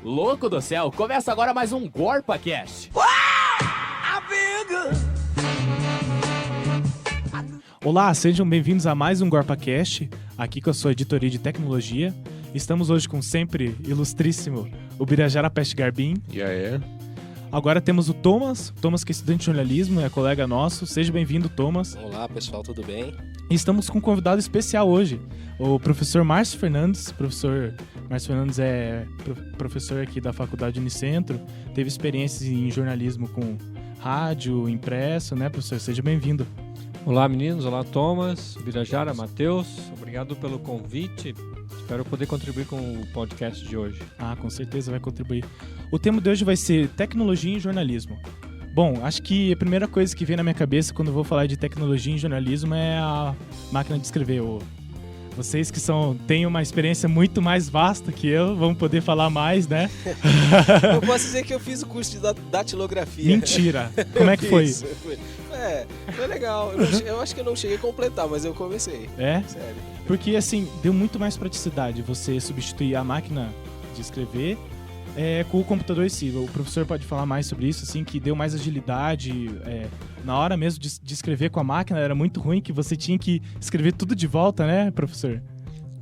Louco do céu, começa agora mais um GorpaCast. Olá, sejam bem-vindos a mais um GorpaCast, aqui com a sua editoria de tecnologia. Estamos hoje com o sempre ilustríssimo Ubirajara Peste Garbim. E aí? Agora temos o Thomas que é estudante de jornalismo, é colega nosso. Seja bem-vindo, Thomas. Olá, pessoal, tudo bem? E estamos com um convidado especial hoje, o professor Márcio Fernandes. O professor Márcio Fernandes é professor aqui da Faculdade Unicentro, teve experiências em jornalismo com rádio, impresso, né, professor? Seja bem-vindo. Olá, meninos. Olá, Thomas, Ubirajara, Matheus. Obrigado pelo convite. Espero poder contribuir com o podcast de hoje. Ah, com certeza vai contribuir. O tema de hoje vai ser tecnologia em jornalismo. Bom, acho que a primeira coisa que vem na minha cabeça quando eu vou falar de tecnologia em jornalismo é a máquina de escrever. Vocês que têm uma experiência muito mais vasta que eu, vão poder falar mais, né? Eu posso dizer que eu fiz o curso de datilografia. Mentira! Como é que foi? Foi legal. Eu acho que eu não cheguei a completar, mas eu comecei. É? Sério. Porque, assim, deu muito mais praticidade você substituir a máquina de escrever com o computador em si. O professor pode falar mais sobre isso, assim, que deu mais agilidade. Na hora mesmo de escrever com a máquina, era muito ruim que você tinha que escrever tudo de volta, né, professor?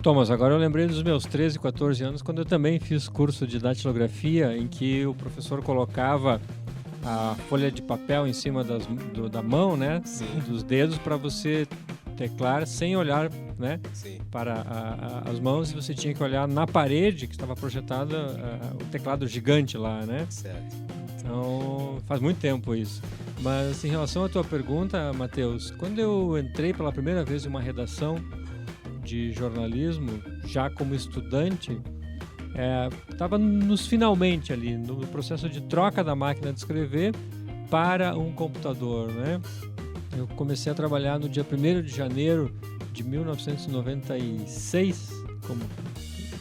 Thomas, agora eu lembrei dos meus 13, 14 anos, quando eu também fiz curso de datilografia, em que o professor colocava a folha de papel em cima da mão, né? Sim. Dos dedos, para você teclar sem olhar, né? Sim. Para as mãos, e você tinha que olhar na parede que estava projetada o teclado gigante lá, né? Certo. Então, faz muito tempo isso. Mas em relação à tua pergunta, Matheus, quando eu entrei pela primeira vez em uma redação de jornalismo, já como estudante, estava nos finalmente ali, no processo de troca da máquina de escrever para um computador, né? Eu comecei a trabalhar no dia 1º de janeiro de 1996 como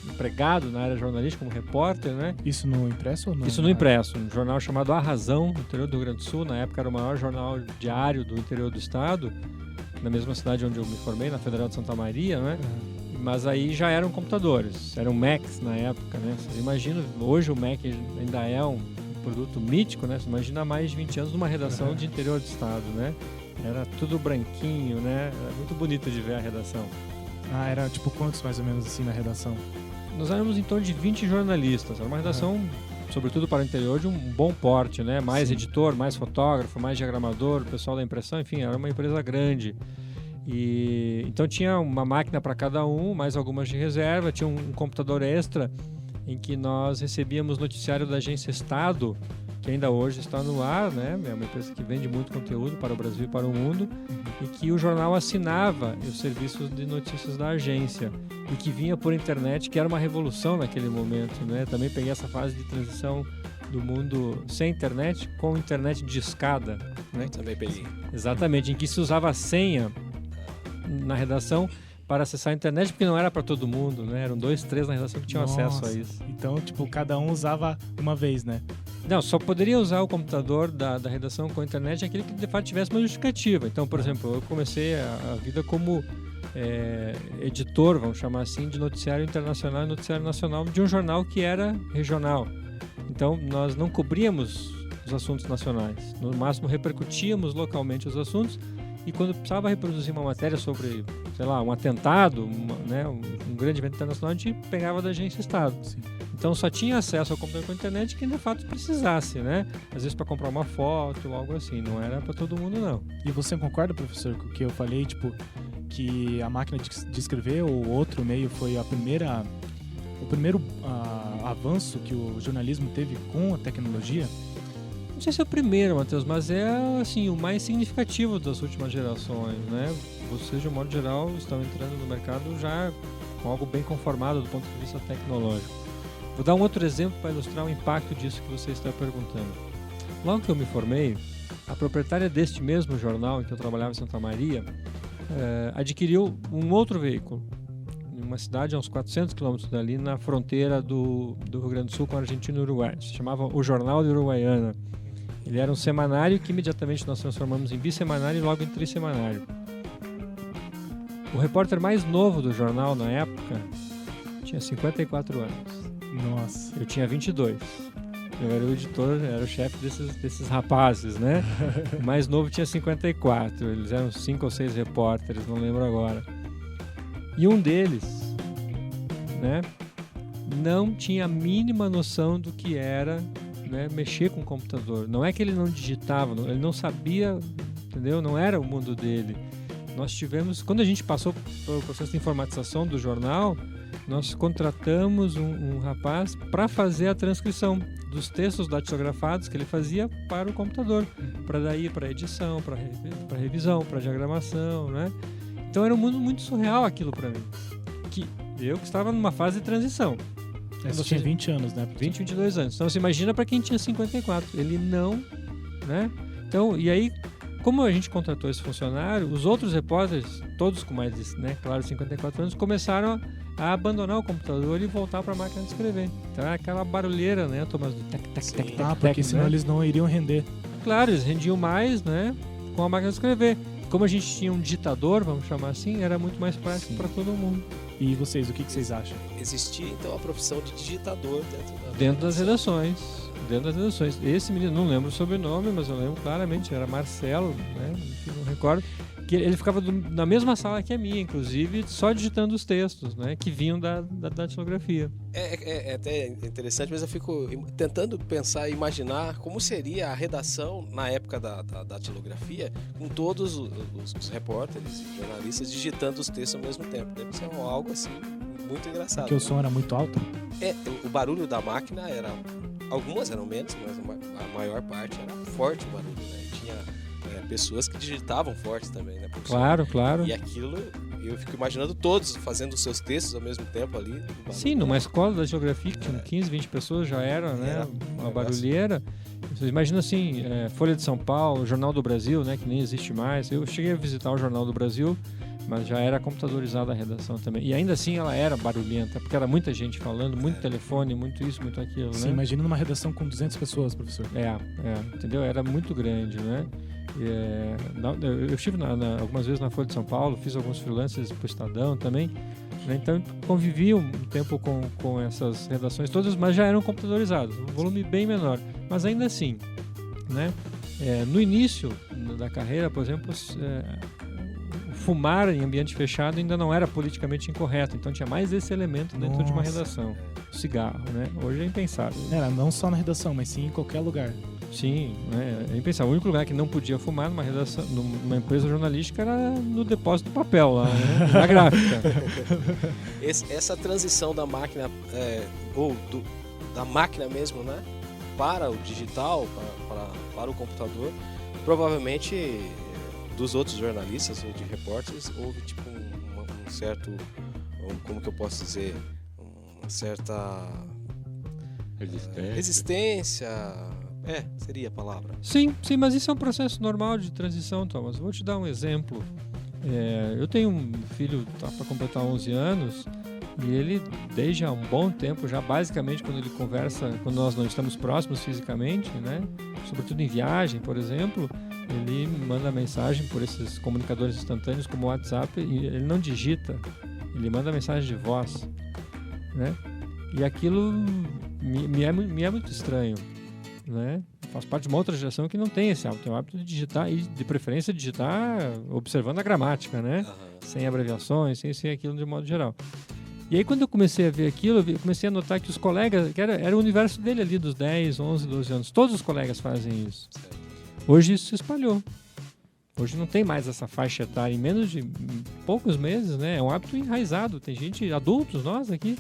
empregado na área jornalística, como repórter, né? Isso no impresso ou não? Isso no impresso, um jornal chamado A Razão, no interior do Rio Grande do Sul. Na época era o maior jornal diário do interior do estado, na mesma cidade onde eu me formei, na Federal de Santa Maria, né? Mas aí já eram computadores, eram Macs na época, né? Você imagina, hoje o Mac ainda é um produto mítico, né? Você imagina há mais de 20 anos numa redação de interior do estado, né? Era tudo branquinho, né? Era muito bonito de ver a redação. Ah, era tipo quantos mais ou menos assim na redação? Nós éramos em torno de 20 jornalistas. Era uma redação, sobretudo para o interior, de um bom porte, né? Mais editor, mais fotógrafo, mais diagramador, o pessoal da impressão, enfim, era uma empresa grande. E então tinha uma máquina para cada um, mais algumas de reserva, tinha um computador extra em que nós recebíamos noticiário da agência Estado, que ainda hoje está no ar, né? É uma empresa que vende muito conteúdo para o Brasil e para o mundo, e que o jornal assinava os serviços de notícias da agência e que vinha por internet, que era uma revolução naquele momento, né? Também peguei essa fase de transição do mundo sem internet com internet de escada, né? Eu também peguei. Exatamente, em que se usava a senha na redação para acessar a internet, porque não era para todo mundo, né? Eram 2, 3 na redação que tinham acesso a isso. Então, tipo, cada um usava uma vez, né? Não, só poderia usar o computador da redação com a internet aquele que de fato tivesse uma justificativa. Então, por exemplo, eu comecei a vida como editor, vamos chamar assim, de noticiário internacional e noticiário nacional de um jornal que era regional. Então, nós não cobríamos os assuntos nacionais. No máximo, repercutíamos localmente os assuntos. E quando precisava reproduzir uma matéria sobre, sei lá, um atentado, um grande evento internacional, a gente pegava da agência Estado. Sim. Então só tinha acesso ao computador com a internet quem de fato precisasse, né? Às vezes para comprar uma foto ou algo assim, não era para todo mundo não. E você concorda, professor, com o que eu falei, tipo, que a máquina de escrever ou outro meio foi o primeiro avanço que o jornalismo teve com a tecnologia? Não sei se é o primeiro, Matheus, mas é assim, o mais significativo das últimas gerações, né? Vocês, de um modo geral, estão entrando no mercado já com algo bem conformado do ponto de vista tecnológico. Vou dar um outro exemplo para ilustrar o impacto disso que você está perguntando. Logo que eu me formei, a proprietária deste mesmo jornal em que eu trabalhava em Santa Maria adquiriu um outro veículo, em uma cidade a uns 400 quilômetros dali, na fronteira do Rio Grande do Sul com a Argentina e o Uruguai. Se chamava O Jornal de Uruguaiana. Ele era um semanário que imediatamente nós transformamos em bissemanário e logo em trissemanário. O repórter mais novo do jornal na época tinha 54 anos. Nossa. Eu tinha 22. Eu era o editor, era o chefe desses rapazes, né? O mais novo tinha 54. Eles eram 5 ou 6 repórteres, não lembro agora. E um deles, né, não tinha a mínima noção do que era, né, mexer com o computador. Não é que ele não digitava, ele não sabia, entendeu? Não era o mundo dele. Nós tivemos, quando a gente passou pelo processo de informatização do jornal, nós contratamos um rapaz para fazer a transcrição dos textos datilografados que ele fazia para o computador, para daí para edição, para revisão, para diagramação, né? Então era um mundo muito surreal aquilo para mim. Que eu que estava numa fase de transição. Você tinha 20 anos, né? 20, 22 anos. Então você imagina para quem tinha 54. Ele não, né? Então, e aí, como a gente contratou esse funcionário, os outros repórteres, todos com mais, né, claro, 54 anos, começaram a abandonar o computador e voltar para a máquina de escrever. Então era aquela barulheira, né, Tomás? Porque senão eles não iriam render. Claro, eles rendiam mais, né, com a máquina de escrever. Como a gente tinha um ditador, vamos chamar assim, era muito mais prático para todo mundo. E vocês, o que vocês acham? Existia, então, a profissão de digitador dentro das redações. Dentro das redações. Esse menino, não lembro o sobrenome, mas eu lembro claramente, era Marcelo, né, enfim, não recordo, que ele ficava na mesma sala que a minha, inclusive, só digitando os textos, né, que vinham da datilografia. É até interessante, mas eu fico tentando pensar e imaginar como seria a redação na época da datilografia, com todos os repórteres e jornalistas digitando os textos ao mesmo tempo. Deve ser algo assim muito engraçado. Porque o som era muito alto? O barulho da máquina era... Algumas eram menos, mas a maior parte era forte o barulho, né? E tinha pessoas que digitavam forte também, né? Claro, claro. E aquilo, eu fico imaginando todos fazendo os seus textos ao mesmo tempo ali. Sim, numa escola da geografia que tinha 15, 20 pessoas, já era, né? Uma barulheira. Você imagina assim, Folha de São Paulo, Jornal do Brasil, né? Que nem existe mais. Eu cheguei a visitar o Jornal do Brasil, mas já era computadorizada a redação também. E ainda assim ela era barulhenta, porque era muita gente falando, muito telefone, muito isso, muito aquilo, Sim, né? imagina numa redação com 200 pessoas, professor. Entendeu? Era muito grande, né? Eu estive algumas vezes na Folha de São Paulo, fiz alguns freelancers pro Estadão também, né? Então convivi um tempo com essas redações todas, mas já eram computadorizadas, um volume bem menor. Mas ainda assim, né? No início da carreira, por exemplo, fumar em ambiente fechado ainda não era politicamente incorreto, então tinha mais esse elemento dentro de uma redação. O cigarro, né? Hoje é impensável. Não só na redação, mas sim em qualquer lugar. Sim, né? É impensável. O único lugar que não podia fumar numa redação, numa empresa jornalística era no depósito de papel lá, né? Na gráfica. Essa transição da máquina, da máquina mesmo, né? Para o digital, para o computador, provavelmente dos outros jornalistas ou de repórteres houve tipo um certo, como que eu posso dizer, uma certa resistência, seria a palavra. Sim, mas isso é um processo normal de transição, Thomas. Vou te dar um exemplo. Eu tenho um filho que está para completar 11 anos e ele, desde há um bom tempo, já basicamente quando ele conversa, quando nós não estamos próximos fisicamente, né, sobretudo em viagem, por exemplo, ele manda mensagem por esses comunicadores instantâneos como o WhatsApp e ele não digita, ele manda mensagem de voz, né? E aquilo me é muito estranho, né? Faz parte de uma outra geração que não tem esse hábito, tem o hábito de digitar e de preferência digitar observando a gramática, né? Sem abreviações, sem aquilo de modo geral. E aí quando eu comecei a ver aquilo, eu comecei a notar que os colegas, que era o universo dele ali dos 10, 11, 12 anos, todos os colegas fazem isso. Hoje isso se espalhou. Hoje não tem mais essa faixa etária. Em menos de poucos meses, né? É um hábito enraizado. Tem gente, adultos, nós aqui,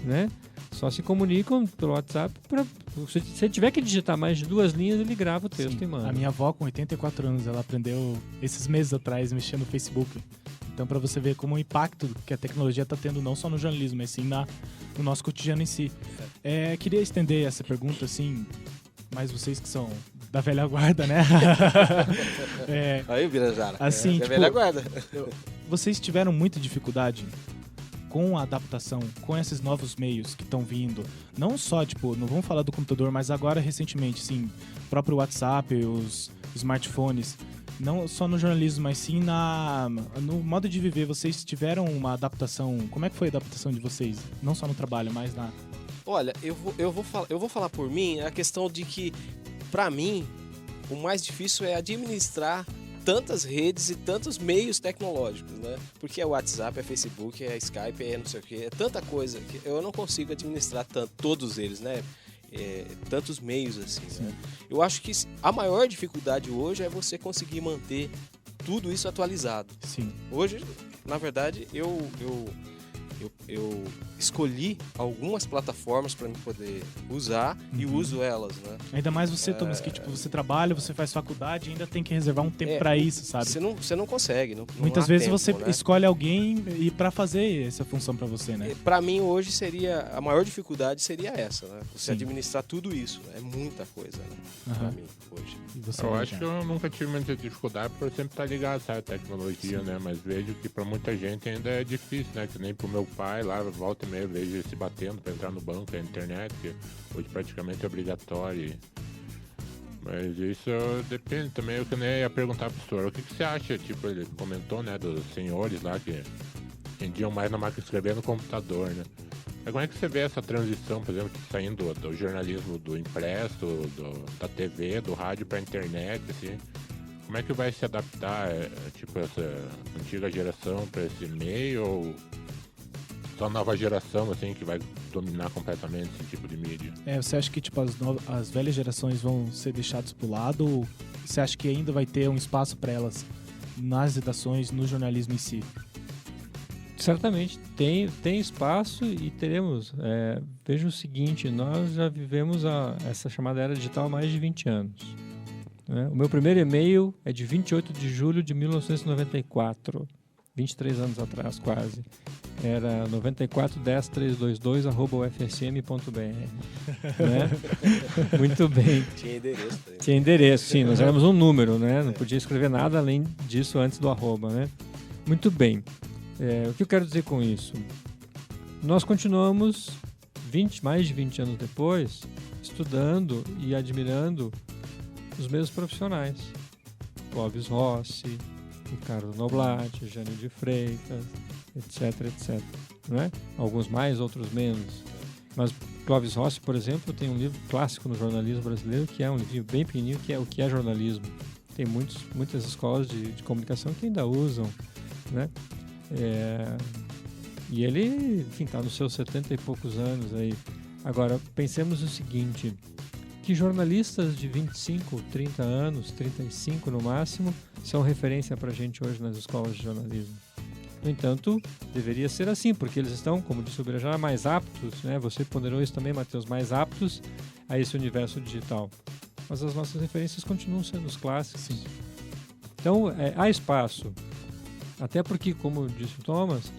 né? Só se comunicam pelo WhatsApp. Se você tiver que digitar mais de 2 linhas, ele grava o texto e manda. A minha avó, com 84 anos, ela aprendeu esses meses atrás, mexendo no Facebook. Então, para você ver como o impacto que a tecnologia está tendo, não só no jornalismo, mas sim no nosso cotidiano em si. Queria estender essa pergunta, assim, mais vocês que são da velha guarda, né? Aí, Birajara. Assim, da velha guarda. Vocês tiveram muita dificuldade com a adaptação, com esses novos meios que estão vindo? Não só, não vamos falar do computador, mas agora, recentemente, sim, o próprio WhatsApp, os smartphones. não só no jornalismo, mas sim no modo de viver. Vocês tiveram uma adaptação? Como é que foi a adaptação de vocês? Não só no trabalho, mas na... Olha, eu vou falar por mim, a questão de que, pra mim, o mais difícil é administrar tantas redes e tantos meios tecnológicos, né? Porque é WhatsApp, é Facebook, é Skype, é não sei o que, é tanta coisa que eu não consigo administrar todos eles, né? Tantos meios assim, né? Eu acho que a maior dificuldade hoje é você conseguir manter tudo isso atualizado. Sim. Hoje, na verdade, eu escolhi algumas plataformas para me poder usar e uso elas, né? Ainda mais você, Thomas, que tipo, você trabalha, você faz faculdade e ainda tem que reservar um tempo pra isso, sabe? Você não consegue. Não Muitas há vezes tempo, você né? escolhe alguém e para fazer essa função pra você, né? Para mim hoje a maior dificuldade seria essa, né? Você Sim. administrar tudo isso, né? É muita coisa, né? Para mim hoje. E você, Eu acho que eu nunca tive muita dificuldade por sempre estar ligado à tecnologia, né? Mas vejo que para muita gente ainda é difícil, né? Que nem pro meu pai lá, volta e meia, vejo ele se batendo para entrar no banco, a internet, que hoje praticamente é obrigatório. Mas isso depende também, eu que nem ia perguntar pro senhor, o que você acha? Tipo, ele comentou, né, dos senhores lá que vendiam mais na máquina de escrever no computador, né? Mas como é que você vê essa transição, por exemplo, saindo do jornalismo do impresso, da TV, do rádio para a internet, assim? Como é que vai se adaptar, tipo, essa antiga geração para esse meio, ou só a nova geração, assim, que vai dominar completamente esse tipo de mídia? você acha que tipo, as velhas gerações vão ser deixadas pro lado, ou você acha que ainda vai ter um espaço para elas nas redações, no jornalismo em si? Certamente tem espaço e teremos. Veja o seguinte, nós já vivemos essa chamada era digital há mais de 20 anos. Né? O meu primeiro e-mail é de 28 de julho de 1994, 23 anos atrás quase. Era 9410-322@ufsm.br. Né? Muito bem. Tinha endereço. Tinha endereço, sim. Nós éramos um número, né? Não podia escrever nada além disso antes do arroba, né? Muito bem. O que eu quero dizer com isso? Nós continuamos, mais de 20 anos depois, estudando e admirando os mesmos profissionais. Clóvis Rossi, Ricardo Noblat, Jânio de Freitas, etc, etc. Não é? Alguns mais, outros menos. Mas Clóvis Rossi, por exemplo, tem um livro clássico no jornalismo brasileiro, que é um livro bem pequenininho, que é O que é Jornalismo. Tem muitas escolas de comunicação que ainda usam, né? E ele, enfim, está nos seus 70 e poucos anos aí. Agora, pensemos o seguinte, que jornalistas de 25, 30 anos, 35 no máximo, são referência para a gente hoje nas escolas de jornalismo. No entanto, deveria ser assim, porque eles estão, como disse o Birajara, mais aptos, né? Você ponderou isso também, Matheus, mais aptos a esse universo digital. Mas as nossas referências continuam sendo os clássicos. Sim. Então, há espaço. Até porque, como disse o Thomas,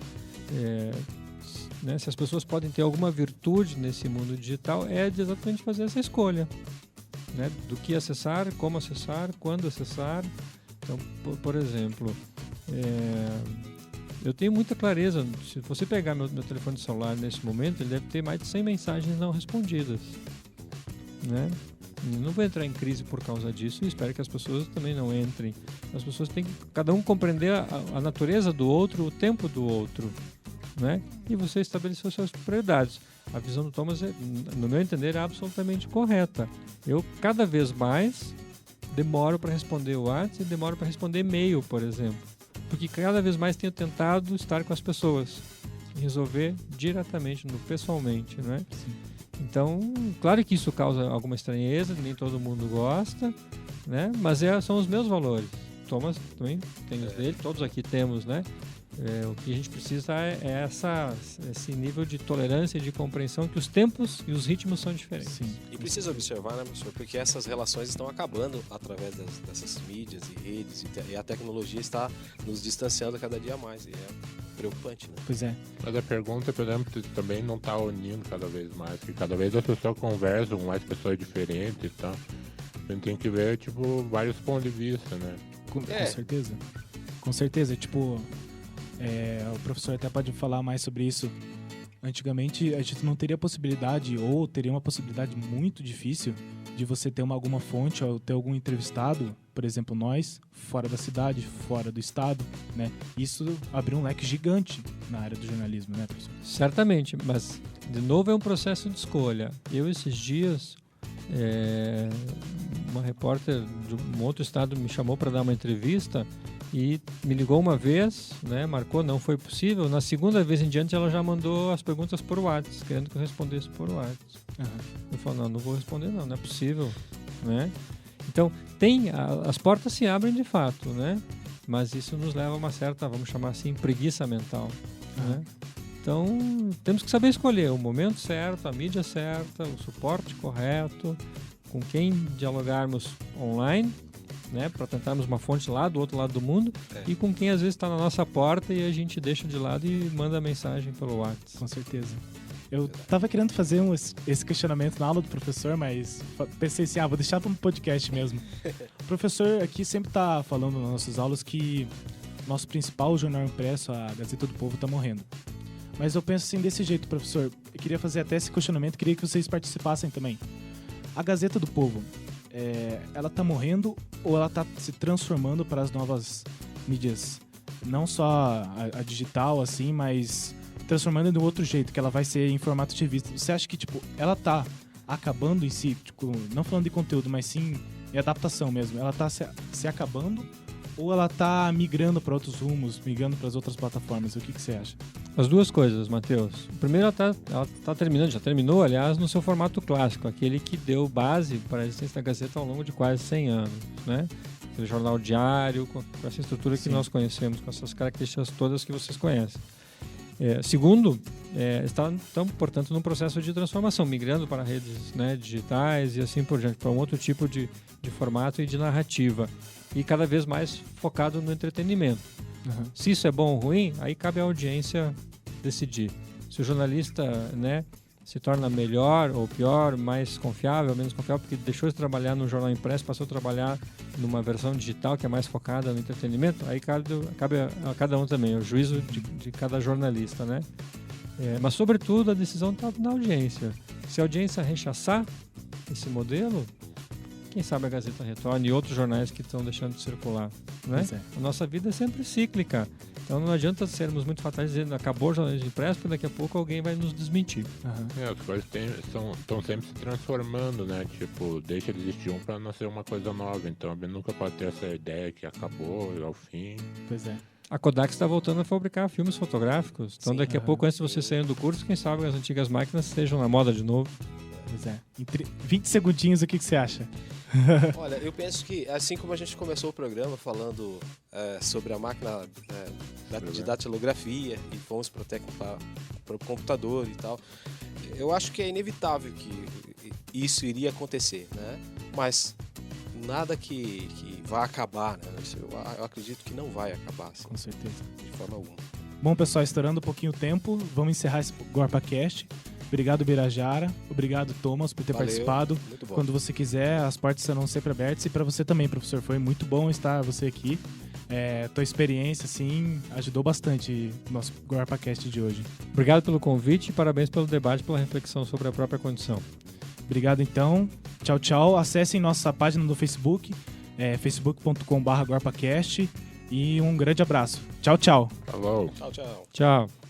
né, se as pessoas podem ter alguma virtude nesse mundo digital, é de exatamente fazer essa escolha, né, do que acessar, como acessar, quando acessar. Então, por exemplo, eu tenho muita clareza, se você pegar meu telefone celular nesse momento, ele deve ter mais de 100 mensagens não respondidas, né? Não vou entrar em crise por causa disso e espero que as pessoas também não entrem. As pessoas têm que cada um compreender a natureza do outro, o tempo do outro, né? E você estabelecer as suas prioridades. A visão do Thomas, no meu entender, é absolutamente correta. Eu, cada vez mais, demoro para responder o WhatsApp e demoro para responder e-mail, por exemplo. Porque cada vez mais tenho tentado estar com as pessoas e resolver diretamente, pessoalmente, né? Sim. Então, claro que isso causa alguma estranheza, nem todo mundo gosta, né? Mas são os meus valores. Thomas também tem os dele, todos aqui temos, né? O que a gente precisa é esse nível de tolerância e de compreensão que os tempos e os ritmos são diferentes. Sim. E precisa observar, né, professor, porque essas relações estão acabando através dessas mídias e redes, e a tecnologia está nos distanciando cada dia mais, e é preocupante, né? Pois é. Mas a pergunta, por exemplo, também não está unindo cada vez mais, porque cada vez as pessoas conversam com mais pessoas diferentes e tal. A gente tem que ver, tipo, vários pontos de vista, né? Com certeza. Com certeza, tipo... o professor até pode falar mais sobre isso. Antigamente, a gente não teria possibilidade, ou teria uma possibilidade muito difícil, de você ter alguma fonte ou ter algum entrevistado, por exemplo, nós, fora da cidade, fora do estado, né? Isso abriu um leque gigante na área do jornalismo, né, professor? Certamente, mas, de novo, é um processo de escolha. Eu, esses dias, uma repórter de um outro estado me chamou para dar uma entrevista e me ligou uma vez, né, marcou, não foi possível. Na segunda vez em diante, ela já mandou as perguntas por WhatsApp, querendo que eu respondesse por WhatsApp. Eu falo, não vou responder não é possível, né? Então, as portas se abrem de fato, né? Mas isso nos leva a uma certa, vamos chamar assim, preguiça mental, né? Então, temos que saber escolher o momento certo, a mídia certa, o suporte correto, com quem dialogarmos online, né, para tentarmos uma fonte lá do outro lado do mundo, e com quem às vezes está na nossa porta e a gente deixa de lado e manda mensagem pelo WhatsApp. Com certeza. Eu tava querendo fazer esse questionamento na aula do professor, mas pensei assim, vou deixar para um podcast mesmo. O professor aqui sempre tá falando nas nossas aulas que nosso principal jornal impresso, a Gazeta do Povo, tá morrendo. Mas eu penso assim, desse jeito, professor, eu queria fazer até esse questionamento, queria que vocês participassem também. A Gazeta do Povo, ela tá morrendo ou ela tá se transformando para as novas mídias? Não só a digital, assim, mas transformando de um outro jeito, que ela vai ser em formato de revista. Você acha que, ela tá acabando em si, não falando de conteúdo, mas sim em adaptação mesmo, ela tá se acabando ou ela tá migrando para outros rumos, migrando para as outras plataformas? O que você acha? As duas coisas, Matheus. Primeiro, ela tá terminando, já terminou, aliás, no seu formato clássico, aquele que deu base para a existência da Gazeta ao longo de quase 100 anos, né? Aquele jornal diário, com essa estrutura que nós conhecemos, com essas características todas que vocês conhecem. Segundo, estão, portanto, num processo de transformação, migrando para redes, né, digitais e assim por diante, para um outro tipo de formato e de narrativa, e cada vez mais focado no entretenimento. Se isso é bom ou ruim, aí cabe à audiência decidir. Se o jornalista, né, se torna melhor ou pior, mais confiável, menos confiável, porque deixou de trabalhar no jornal impresso, passou a trabalhar numa versão digital que é mais focada no entretenimento, aí cabe a cada um também, o juízo de cada jornalista, né? Mas, sobretudo, a decisão está na audiência. Se a audiência rechaçar esse modelo, quem sabe a Gazeta retorne e outros jornais que estão deixando de circular, né? A nossa vida é sempre cíclica. Então não adianta sermos muito fatais dizendo acabou o jornalismo impresso, porque daqui a pouco alguém vai nos desmentir. As coisas estão sempre se transformando, né? Deixa de existir um para nascer uma coisa nova. Então nunca pode ter essa ideia que acabou ao fim. Pois é. A Kodak está voltando a fabricar filmes fotográficos. Então daqui a pouco, antes de você sair do curso, quem sabe as antigas máquinas estejam na moda de novo. Pois é. Em 20 segundinhos, o que você acha? Olha, eu penso que, assim como a gente começou o programa falando sobre a máquina de datilografia e fomos para o computador e tal, eu acho que é inevitável que isso iria acontecer, né? Mas nada que vá acabar, né? Eu acredito que não vai acabar, assim, com certeza, de forma alguma. Bom, pessoal, estourando um pouquinho o tempo, vamos encerrar esse GorpaCast. Obrigado, Birajara. Obrigado, Thomas, por ter participado. Muito bom. Quando você quiser, as portas serão sempre abertas. E para você também, professor, foi muito bom estar você aqui. Tua experiência, assim, ajudou bastante o nosso GorpaCast de hoje. Obrigado pelo convite e parabéns pelo debate, pela reflexão sobre a própria condição. Obrigado, então. Tchau, tchau. Acessem nossa página no Facebook, facebook.com/GorpaCast. E um grande abraço. Tchau, tchau. Falou. Tchau, tchau. Tchau.